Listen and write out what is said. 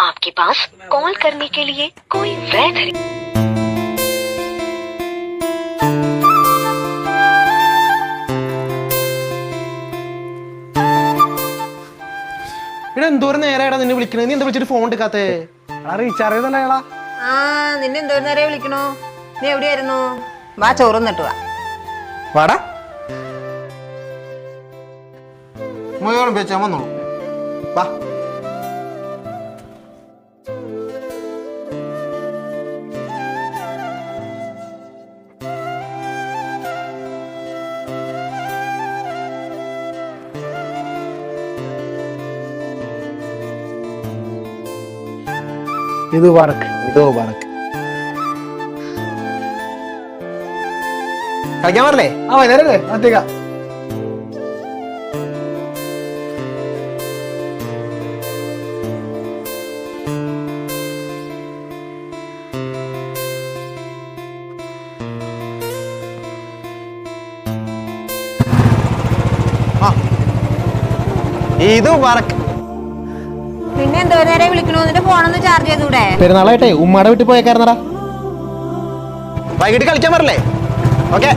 आपके पास कॉल करने के लिए कोई वैध എന്തോരം നേരമായിടാ നിന്നെ വിളിക്കണേ? നീ എന്താ വിളിച്ചിട്ട് ഫോൺ എടുക്കാത്തേ? റീചാർജ് ചെയ്തല്ലേടാ. ആ നിന്നെ എന്തോരം നേരം വിളിക്കണു? നീ എവിടെയായിരുന്നു? വാ ചോറുന്നിട്ട് വാ. വാടാ മോയോളം പേച്ചാൻ വന്നോളൂ. വാ ഇത് വറക്ക്, ഇതോ വറക്ക്. കളിക്കാൻ പറഞ്ഞേ? ആ വൈകുന്നേരല്ലേ അത്തേക്ക. ഇത് വറക്ക്. പിന്നെ എന്തോരം നേരം വിളിക്കണു? നിന്റെ ഫോണൊന്ന് ചാർജ് ചെയ്തൂടെ? പെരുന്നാളായിട്ടേ ഉമ്മാടെ വീട്ടിൽ പോയേക്കായിരുന്നടാ. വൈകിട്ട് കളിക്കാൻ പറഞ്ഞേ? ഓക്കെ.